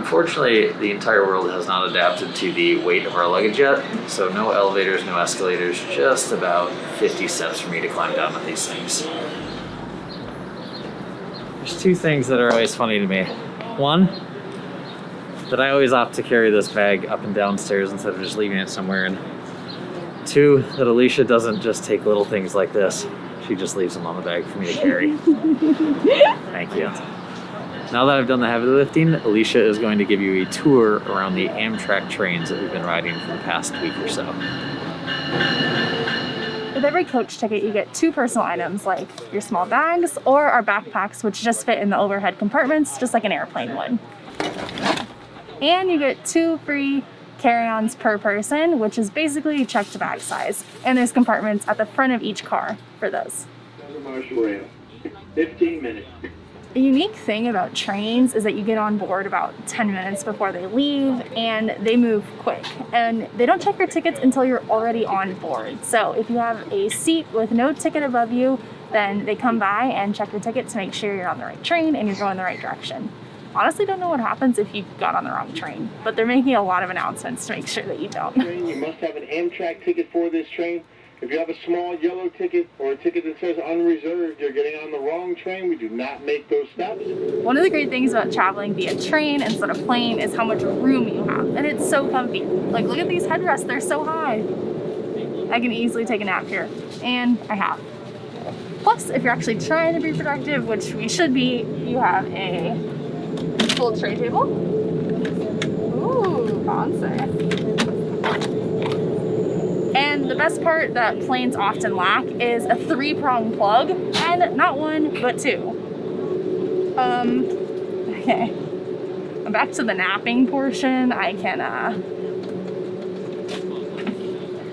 Unfortunately, the entire world has not adapted to the weight of our luggage yet, so no elevators, no escalators, just about 50 steps for me to climb down with these things. There's two things that are always funny to me. One, that I always opt to carry this bag up and downstairs instead of just leaving it somewhere. And two, that Alicia doesn't just take little things like this. She just leaves them on the bag for me to carry. Thank you. Now that I've done the heavy lifting, Alicia is going to give you a tour around the Amtrak trains that we've been riding for the past week or so. With every coach ticket, you get 2 personal items like your small bags or our backpacks, which just fit in the overhead compartments, just like an airplane would. And you get 2 free carry-ons per person, which is basically checked bag size. And there's compartments at the front of each car for those. 15 minutes. The unique thing about trains is that you get on board about 10 minutes before they leave, and they move quick. And they don't check your tickets until you're already on board. So if you have a seat with no ticket above you, then they come by and check your ticket to make sure you're on the right train and you're going the right direction. Honestly, don't know what happens if you got on the wrong train, but they're making a lot of announcements to make sure that you don't. You must have an Amtrak ticket for this train. If you have a small yellow ticket or a ticket that says unreserved, you're getting on the wrong train. We do not make those stops. One of the great things about traveling via train instead of plane is how much room you have, and it's so comfy. Like, look at these headrests, they're so high. I can easily take a nap here, and I have. Plus, if you're actually trying to be productive, which we should be, you have a full tray table. Ooh, fancy. And the best part that planes often lack is a 3-prong plug, and not 1, but 2. Okay. Back to the napping portion.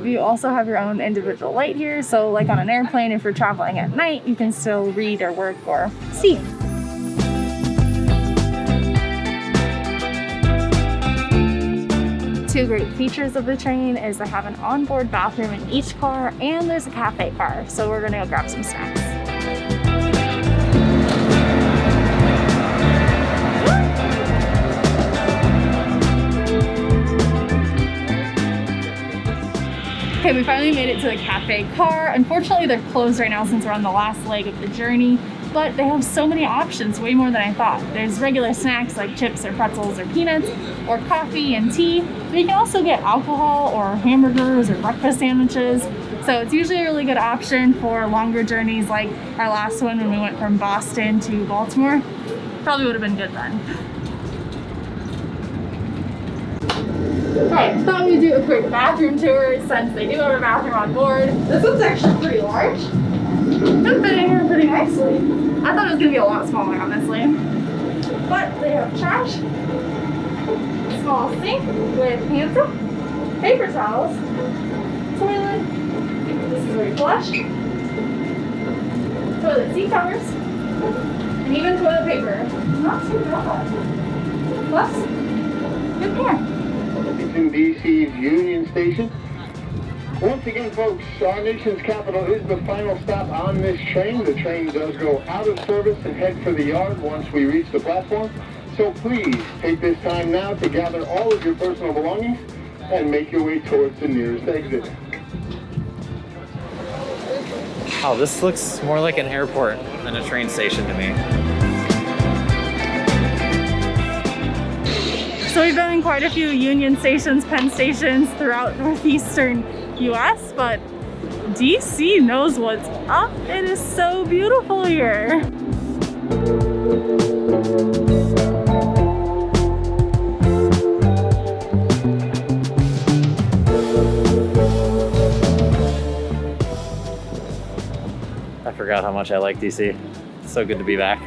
You also have your own individual light here, so like on an airplane, if you're traveling at night, you can still read or work or see. Two great features of the train is they have an onboard bathroom in each car, and there's a cafe car, so we're gonna go grab some snacks. Okay, we finally made it to the cafe car. Unfortunately, they're closed right now since we're on the last leg of the journey, but they have so many options, way more than I thought. There's regular snacks like chips or pretzels or peanuts, or coffee and tea, but you can also get alcohol or hamburgers or breakfast sandwiches. So it's usually a really good option for longer journeys like our last one when we went from Boston to Baltimore. Probably would have been good then. Alright, thought we'd do a quick bathroom tour since they do have a bathroom on board. This one's actually pretty large. It's fitting here pretty nicely. I thought it was going to be a lot smaller, honestly. But they have trash, small sink with hand soap, paper towels, toilet, this is where you flush, toilet seat covers, and even toilet paper. Not too bad. Plus, good care. Washington, D.C.'s Union Station. Once again, folks, our nation's capital is the final stop on this train. The train does go out of service and head for the yard once we reach the platform. So please take this time now to gather all of your personal belongings and make your way towards the nearest exit. Wow, this looks more like an airport than a train station to me. So we've been in quite a few Union stations, Penn stations throughout northeastern US, but DC knows what's up. It is so beautiful here. I forgot how much I like DC. It's so good to be back.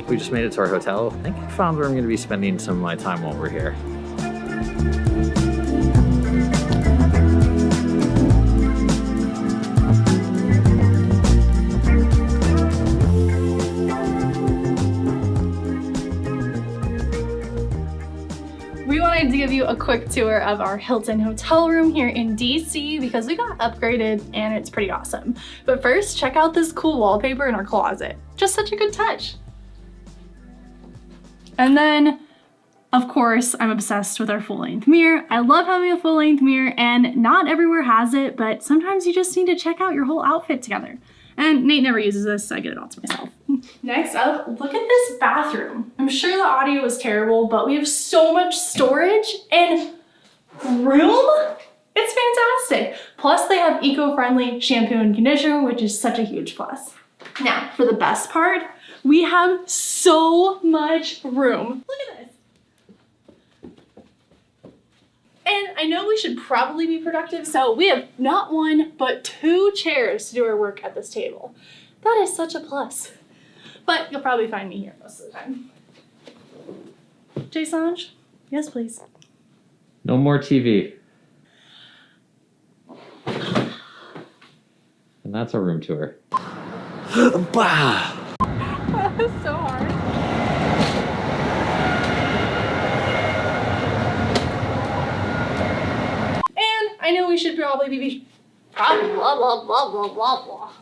We just made it to our hotel. I think I found where I'm going to be spending some of my time while we're here. We wanted to give you a quick tour of our Hilton hotel room here in DC because we got upgraded and it's pretty awesome. But first, check out this cool wallpaper in our closet. Just such a good touch. And then, of course, I'm obsessed with our full-length mirror. I love having a full-length mirror, and not everywhere has it, but sometimes you just need to check out your whole outfit together. And Nate never uses this, so I get it all to myself. Next up, look at this bathroom. I'm sure the audio is terrible, but we have so much storage and room. It's fantastic. Plus, they have eco-friendly shampoo and conditioner, which is such a huge plus. Now, for the best part, we have so much room. Look at this. And I know we should probably be productive, so we have not one, but 2 chairs to do our work at this table. That is such a plus. But you'll probably find me here most of the time. Jason? Yes, please. No more TV. And that's a room tour. Bah! That was so hard. And I know we should probably be blah blah blah blah blah blah blah.